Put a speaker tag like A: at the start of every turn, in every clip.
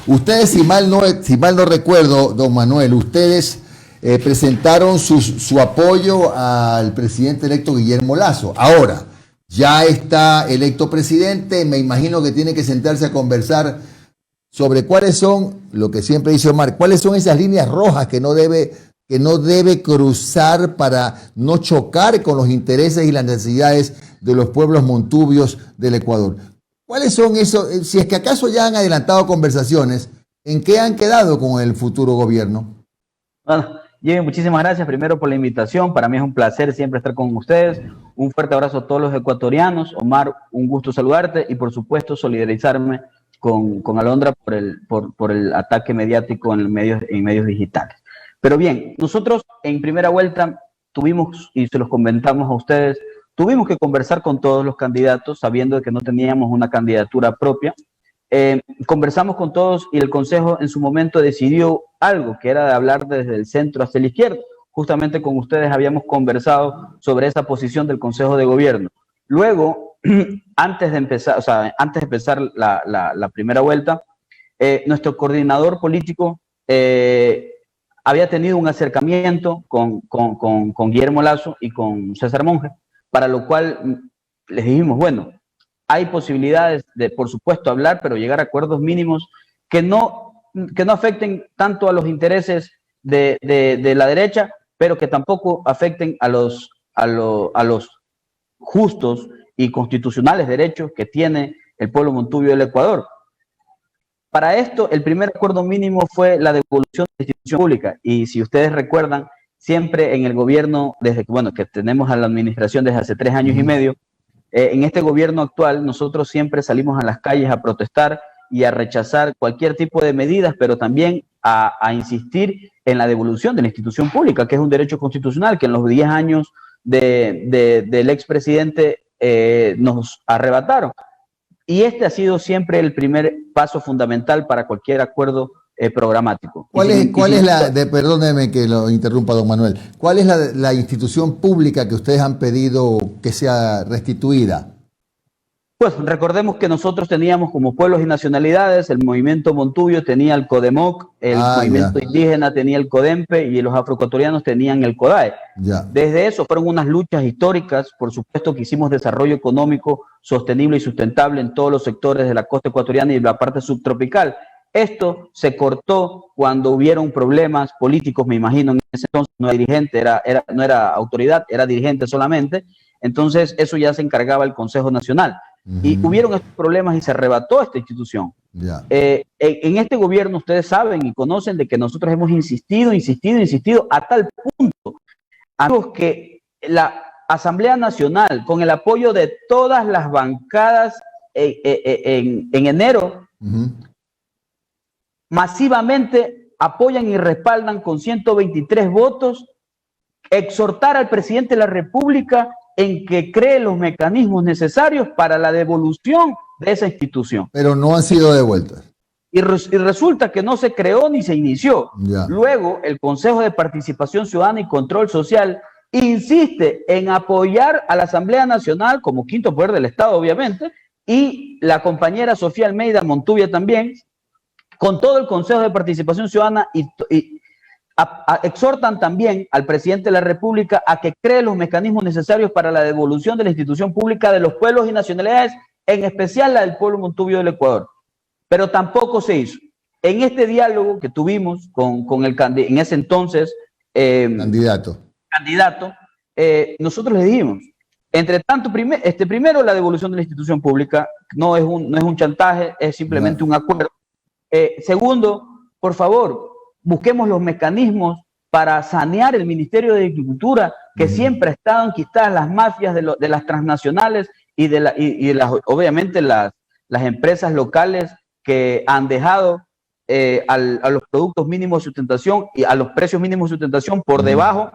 A: Ustedes, si mal no recuerdo, don Manuel, ustedes presentaron su apoyo al presidente electo Guillermo Lasso. Ahora, ya está electo presidente, me imagino que tiene que sentarse a conversar sobre cuáles son, lo que siempre dice Omar, cuáles son esas líneas rojas que no debe cruzar para no chocar con los intereses y las necesidades de los pueblos montubios del Ecuador. ¿Cuáles son esos? Si es que acaso ya han adelantado conversaciones, ¿en qué han quedado con el futuro gobierno?
B: Bueno, Jimmy, muchísimas gracias primero por la invitación. Para mí es un placer siempre estar con ustedes. Un fuerte abrazo a todos los ecuatorianos. Omar, un gusto saludarte y por supuesto solidarizarme con Alondra por el ataque mediático en medios digitales. Pero bien, nosotros en primera vuelta tuvimos, y se los comentamos a ustedes, tuvimos que conversar con todos los candidatos, sabiendo que no teníamos una candidatura propia. Conversamos con todos y el Consejo en su momento decidió algo, que era de hablar desde el centro hacia la izquierda. Justamente con ustedes habíamos conversado sobre esa posición del Consejo de Gobierno. Luego, antes de empezar la primera vuelta, nuestro coordinador político había tenido un acercamiento con Guillermo Lasso y con César Monge, para lo cual les dijimos, bueno, hay posibilidades de, por supuesto, hablar, pero llegar a acuerdos mínimos que no afecten tanto a los intereses de la derecha, pero que tampoco afecten a los justos y constitucionales derechos que tiene el pueblo montubio del Ecuador. Para esto, el primer acuerdo mínimo fue la devolución de la institución pública. Y si ustedes recuerdan, siempre en el gobierno, desde que tenemos a la administración desde hace 3 años y medio, en este gobierno actual nosotros siempre salimos a las calles a protestar y a rechazar cualquier tipo de medidas, pero también a insistir en la devolución de la institución pública, que es un derecho constitucional que en los 10 años del expresidente nos arrebataron. Y este ha sido siempre el primer paso fundamental para cualquier acuerdo programático.
A: Perdóneme que lo interrumpa, don Manuel, ¿cuál es la institución pública que ustedes han pedido que sea restituida?
B: Pues recordemos que nosotros teníamos como pueblos y nacionalidades, el movimiento montubio tenía el CODEMOC, el movimiento indígena tenía el CODEMPE y los afroecuatorianos tenían el CODAE. Desde eso fueron unas luchas históricas, por supuesto que hicimos desarrollo económico sostenible y sustentable en todos los sectores de la costa ecuatoriana y la parte subtropical. Esto se cortó cuando hubieron problemas políticos, me imagino, en ese entonces no era dirigente, no era autoridad, era dirigente solamente, entonces eso ya se encargaba el Consejo Nacional. Y hubieron estos problemas y se arrebató esta institución. En este gobierno ustedes saben y conocen de que nosotros hemos insistido a tal punto amigos, que la Asamblea Nacional, con el apoyo de todas las bancadas en enero, masivamente apoyan y respaldan con 123 votos exhortar al presidente de la República en que cree los mecanismos necesarios para la devolución de esa institución.
A: Pero no han sido devueltas.
B: Y resulta que no se creó ni se inició. Luego, el Consejo de Participación Ciudadana y Control Social insiste en apoyar a la Asamblea Nacional como quinto poder del Estado, obviamente, y la compañera Sofía Almeida Montubia también, con todo el Consejo de Participación Ciudadana y exhortan también al presidente de la República a que cree los mecanismos necesarios para la devolución de la institución pública de los pueblos y nacionalidades, en especial la del pueblo montubio del Ecuador. Pero tampoco se hizo. En este diálogo que tuvimos con el en ese entonces candidato, nosotros le dijimos, entre tanto, primero la devolución de la institución pública no es un chantaje, es simplemente un acuerdo. Segundo, por favor, busquemos los mecanismos para sanear el Ministerio de Agricultura, que siempre ha estado enquistadas las mafias de las transnacionales y obviamente las empresas locales que han dejado a los productos mínimos de sustentación y a los precios mínimos de sustentación por debajo,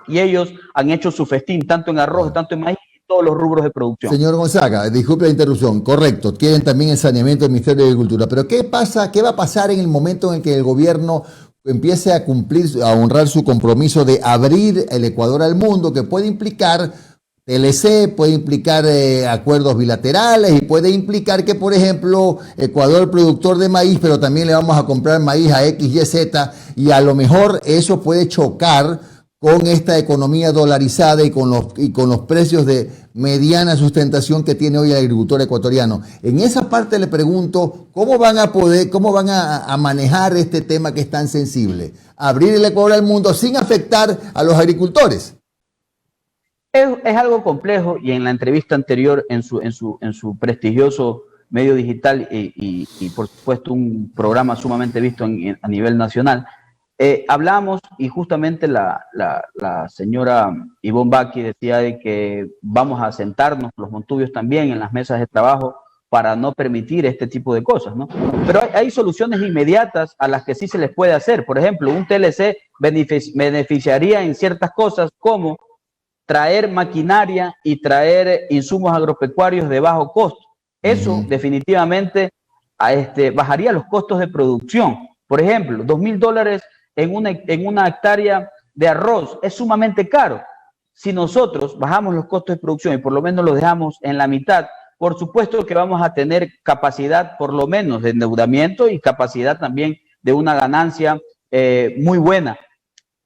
B: y ellos han hecho su festín tanto en arroz, tanto en maíz, y todos los rubros de producción.
A: Señor Gonzaga, disculpe la interrupción, correcto, quieren también el saneamiento del Ministerio de Agricultura, pero ¿qué va a pasar en el momento en que el gobierno empiece a honrar su compromiso de abrir el Ecuador al mundo, que puede implicar TLC, puede implicar acuerdos bilaterales y puede implicar que, por ejemplo, Ecuador productor de maíz, pero también le vamos a comprar maíz a X, Y, Z, y a lo mejor eso puede chocar con esta economía dolarizada y con los precios de mediana sustentación que tiene hoy el agricultor ecuatoriano. En esa parte le pregunto, ¿cómo van a manejar este tema que es tan sensible? Abrir el Ecuador al mundo sin afectar a los agricultores.
B: Es algo complejo, y en la entrevista anterior, en su prestigioso medio digital y por supuesto un programa sumamente visto a nivel nacional, hablamos, y justamente la señora Ivonne Baki decía de que vamos a sentarnos los montubios también en las mesas de trabajo para no permitir este tipo de cosas, ¿no? Pero hay soluciones inmediatas a las que sí se les puede hacer. Por ejemplo, un TLC beneficiaría en ciertas cosas como traer maquinaria y traer insumos agropecuarios de bajo costo. Eso definitivamente bajaría los costos de producción. Por ejemplo, $2.000 en una hectárea de arroz es sumamente caro. Si nosotros bajamos los costos de producción y por lo menos los dejamos en la mitad, por supuesto que vamos a tener capacidad por lo menos de endeudamiento y capacidad también de una ganancia muy buena.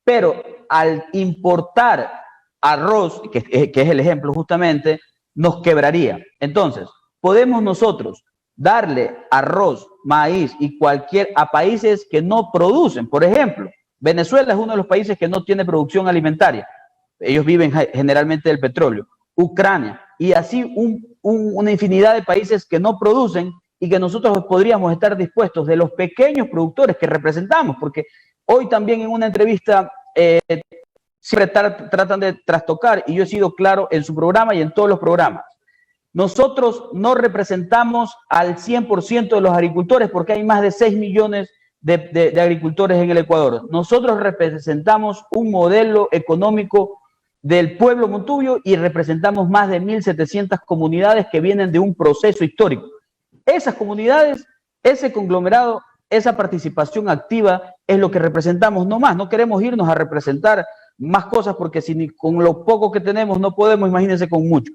B: Pero al importar arroz, que es el ejemplo justamente, nos quebraría. Entonces, podemos nosotros darle arroz, maíz y a países que no producen. Por ejemplo, Venezuela es uno de los países que no tiene producción alimentaria. Ellos viven generalmente del petróleo. Ucrania, y así una infinidad de países que no producen y que nosotros podríamos estar dispuestos, de los pequeños productores que representamos, porque hoy también en una entrevista siempre tratan de trastocar, y yo he sido claro en su programa y en todos los programas. Nosotros no representamos al 100% de los agricultores, porque hay más de 6 millones de agricultores en el Ecuador. Nosotros representamos un modelo económico del pueblo montubio y representamos más de 1.700 comunidades que vienen de un proceso histórico. Esas comunidades, ese conglomerado, esa participación activa es lo que representamos, no más. No queremos irnos a representar más cosas, porque si con lo poco que tenemos no podemos, imagínense con mucho.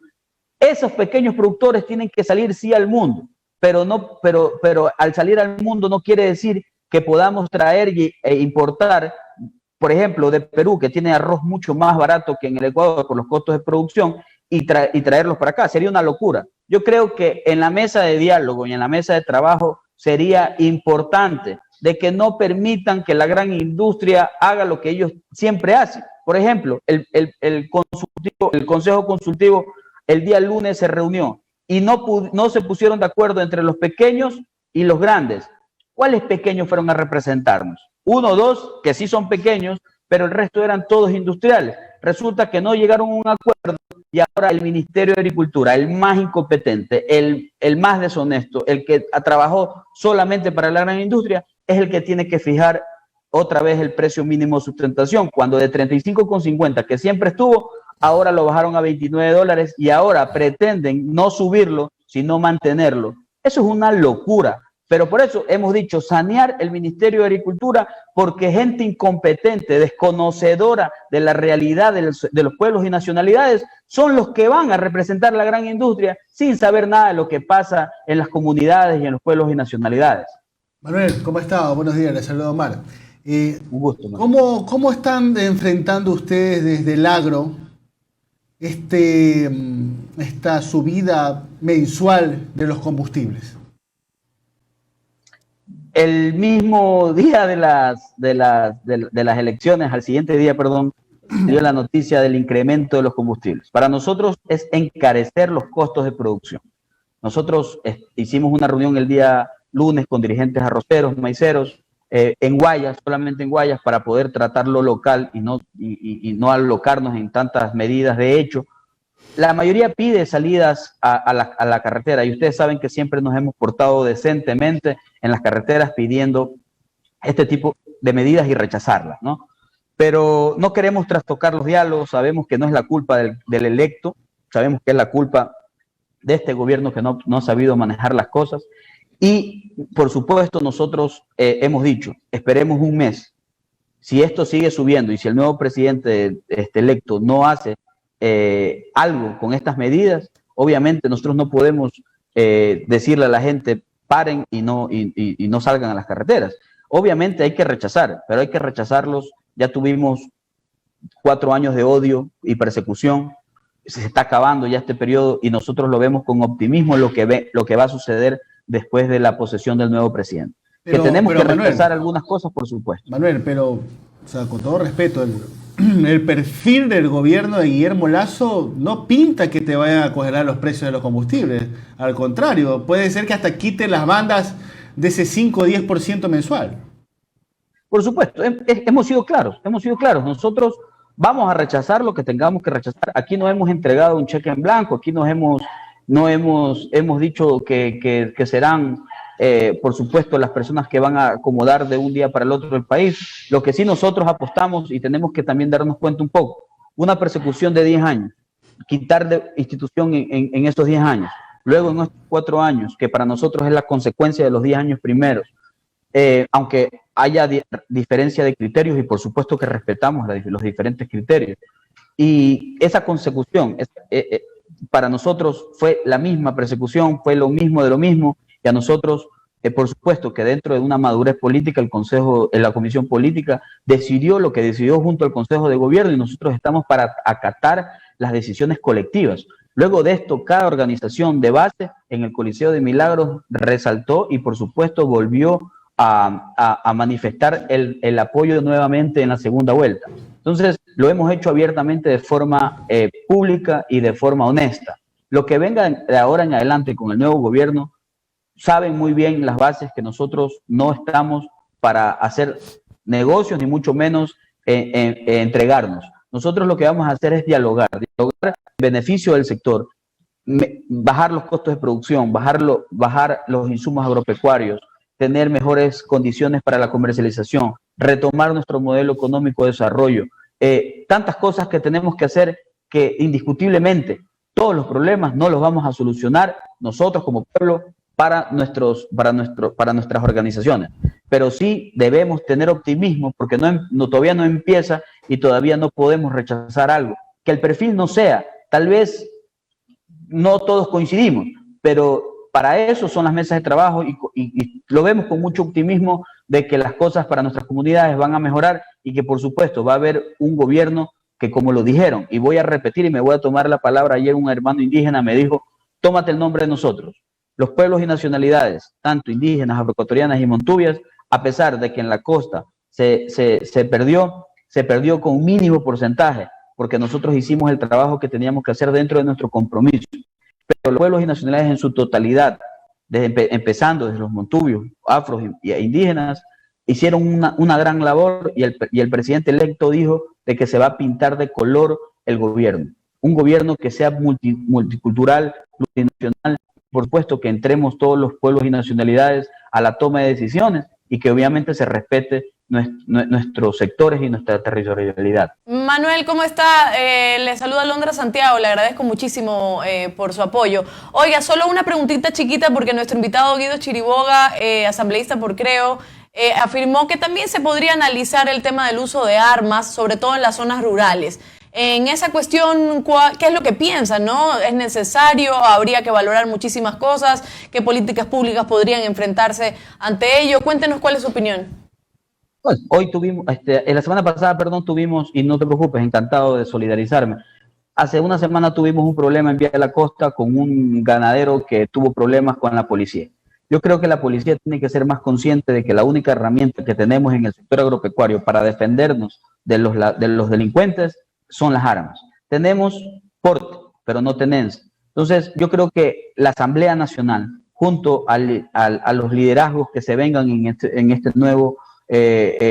B: Esos pequeños productores tienen que salir sí al mundo, pero al salir al mundo no quiere decir que podamos traer e importar, por ejemplo, de Perú, que tiene arroz mucho más barato que en el Ecuador por los costos de producción, y traerlos para acá. Sería una locura. Yo creo que en la mesa de diálogo y en la mesa de trabajo sería importante de que no permitan que la gran industria haga lo que ellos siempre hacen. Por ejemplo, el Consejo Consultivo el día lunes se reunió y no se pusieron de acuerdo entre los pequeños y los grandes. ¿Cuáles pequeños fueron a representarnos? Uno o dos que sí son pequeños, pero el resto eran todos industriales. Resulta que no llegaron a un acuerdo, y ahora el Ministerio de Agricultura, el más incompetente, el más deshonesto, el que trabajó solamente para la gran industria, es el que tiene que fijar otra vez el precio mínimo de sustentación, cuando de 35,50 que siempre estuvo, ahora lo bajaron a $29 y ahora pretenden no subirlo, sino mantenerlo. Eso es una locura. Pero por eso hemos dicho sanear el Ministerio de Agricultura, porque gente incompetente, desconocedora de la realidad de los pueblos y nacionalidades, son los que van a representar la gran industria sin saber nada de lo que pasa en las comunidades y en los pueblos y nacionalidades.
C: Manuel, ¿cómo está? Buenos días, les saludo Omar.
B: Un gusto.
C: ¿Cómo están enfrentando ustedes desde el agro esta subida mensual de los combustibles?
B: El mismo día de las elecciones, al siguiente día, perdón, dio la noticia del incremento de los combustibles. Para nosotros es encarecer los costos de producción. Nosotros hicimos una reunión el día lunes con dirigentes arroceros, maiceros, en Guayas, solamente en Guayas, para poder tratarlo local y no alocarnos en tantas medidas. De hecho, la mayoría pide salidas a la carretera, y ustedes saben que siempre nos hemos portado decentemente en las carreteras pidiendo este tipo de medidas y rechazarlas, ¿no? Pero no queremos trastocar los diálogos. Sabemos que no es la culpa del electo, sabemos que es la culpa de este gobierno que no ha sabido manejar las cosas, y por supuesto nosotros hemos dicho, esperemos un mes. Si esto sigue subiendo y si el nuevo presidente electo no hace algo con estas medidas, obviamente nosotros no podemos decirle a la gente paren y no salgan a las carreteras. Obviamente hay que rechazar, pero hay que rechazarlos. Ya tuvimos 4 años de odio y persecución, se está acabando ya este periodo y nosotros lo vemos con optimismo lo que va a suceder después de la posesión del nuevo presidente. Que tenemos que rechazar algunas cosas, por supuesto.
C: Manuel, pero, o sea, con todo respeto, el perfil del gobierno de Guillermo Lasso no pinta que te vayan a congelar los precios de los combustibles. Al contrario, puede ser que hasta quiten las bandas de ese 5 o 10% mensual.
B: Por supuesto, hemos sido claros. Nosotros vamos a rechazar lo que tengamos que rechazar. Aquí no hemos entregado un cheque en blanco, aquí no hemos dicho que serán, por supuesto, las personas que van a acomodar de un día para el otro el país. Lo que sí nosotros apostamos y tenemos que también darnos cuenta un poco, una persecución de 10 años, quitar de institución en estos 10 años, luego en estos 4 años, que para nosotros es la consecuencia de los 10 años primeros, aunque haya diferencia de criterios y por supuesto que respetamos los diferentes criterios. Y esa consecución para nosotros fue la misma persecución, fue lo mismo de lo mismo, y a nosotros, por supuesto que dentro de una madurez política, la Comisión Política decidió lo que decidió junto al Consejo de Gobierno y nosotros estamos para acatar las decisiones colectivas. Luego de esto, cada organización de base en el Coliseo de Milagros resaltó y por supuesto volvió a manifestar el apoyo nuevamente en la segunda vuelta. Entonces, lo hemos hecho abiertamente de forma pública y de forma honesta. Lo que venga de ahora en adelante con el nuevo gobierno, saben muy bien las bases que nosotros no estamos para hacer negocios, ni mucho menos entregarnos. Nosotros lo que vamos a hacer es dialogar en beneficio del sector, bajar los costos de producción, bajar los insumos agropecuarios, tener mejores condiciones para la comercialización, retomar nuestro modelo económico de desarrollo, tantas cosas que tenemos que hacer que indiscutiblemente todos los problemas no los vamos a solucionar nosotros como pueblo para nuestras organizaciones. Pero sí debemos tener optimismo porque todavía no empieza y todavía no podemos rechazar algo. Que el perfil no sea, tal vez no todos coincidimos, pero para eso son las mesas de trabajo y lo vemos con mucho optimismo de que las cosas para nuestras comunidades van a mejorar y que por supuesto va a haber un gobierno que, como lo dijeron, y voy a repetir y me voy a tomar la palabra, ayer un hermano indígena me dijo, tómate el nombre de nosotros, los pueblos y nacionalidades, tanto indígenas, afroecuatorianas y montubias, a pesar de que en la costa se perdió con un mínimo porcentaje, porque nosotros hicimos el trabajo que teníamos que hacer dentro de nuestro compromiso. Pero los pueblos y nacionalidades en su totalidad, empezando desde los montubios, afros e indígenas, hicieron una gran labor y el presidente electo dijo de que se va a pintar de color el gobierno. Un gobierno que sea multicultural, plurinacional, por supuesto que entremos todos los pueblos y nacionalidades a la toma de decisiones y que obviamente se respete nuestros sectores y nuestra territorialidad.
D: Manuel, ¿cómo está? Le saluda Londra Santiago, le agradezco muchísimo por su apoyo. Oiga, solo una preguntita chiquita porque nuestro invitado Guido Chiriboga, asambleísta por Creo, afirmó que también se podría analizar el tema del uso de armas, sobre todo en las zonas rurales. En esa cuestión, ¿qué es lo que piensan, no? ¿Es necesario? ¿Habría que valorar muchísimas cosas? ¿Qué políticas públicas podrían enfrentarse ante ello? Cuéntenos cuál es su opinión.
B: Pues, hoy tuvimos, en la semana pasada, tuvimos, y no te preocupes, encantado de solidarizarme. Hace una semana tuvimos un problema en Vía de la Costa con un ganadero que tuvo problemas con la policía. Yo creo que la policía tiene que ser más consciente de que la única herramienta que tenemos en el sector agropecuario para defendernos de los delincuentes son las armas. Tenemos porte, pero no tenencia. Entonces, yo creo que la Asamblea Nacional, junto a los liderazgos que se vengan en este nuevo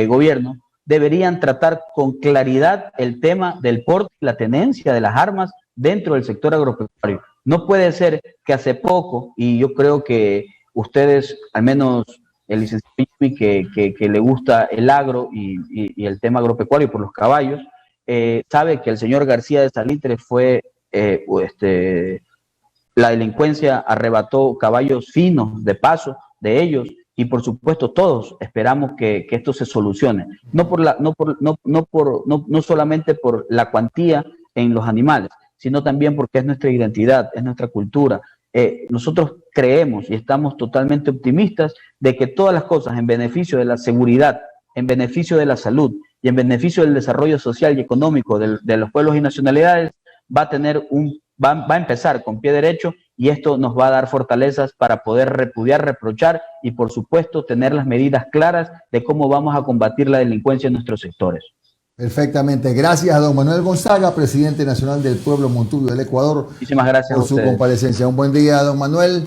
B: gobierno, deberían tratar con claridad el tema del porte y la tenencia de las armas dentro del sector agropecuario. No puede ser que hace poco, y yo creo que ustedes, al menos el licenciado que le gusta el agro y el tema agropecuario por los caballos, sabe que el señor García de Salitre fue, la delincuencia arrebató caballos finos de paso de ellos y por supuesto todos esperamos que esto se solucione, no solamente por la cuantía en los animales, sino también porque es nuestra identidad, es nuestra cultura. Nosotros creemos y estamos totalmente optimistas de que todas las cosas en beneficio de la seguridad, en beneficio de la salud y en beneficio del desarrollo social y económico de los pueblos y nacionalidades va a empezar con pie derecho, y esto nos va a dar fortalezas para poder repudiar, reprochar y por supuesto tener las medidas claras de cómo vamos a combatir la delincuencia en nuestros sectores.
A: Perfectamente. Gracias a don Manuel Gonzaga, presidente nacional del Pueblo Montubio del Ecuador.
B: Muchísimas gracias
A: por su comparecencia. Un buen día, don Manuel.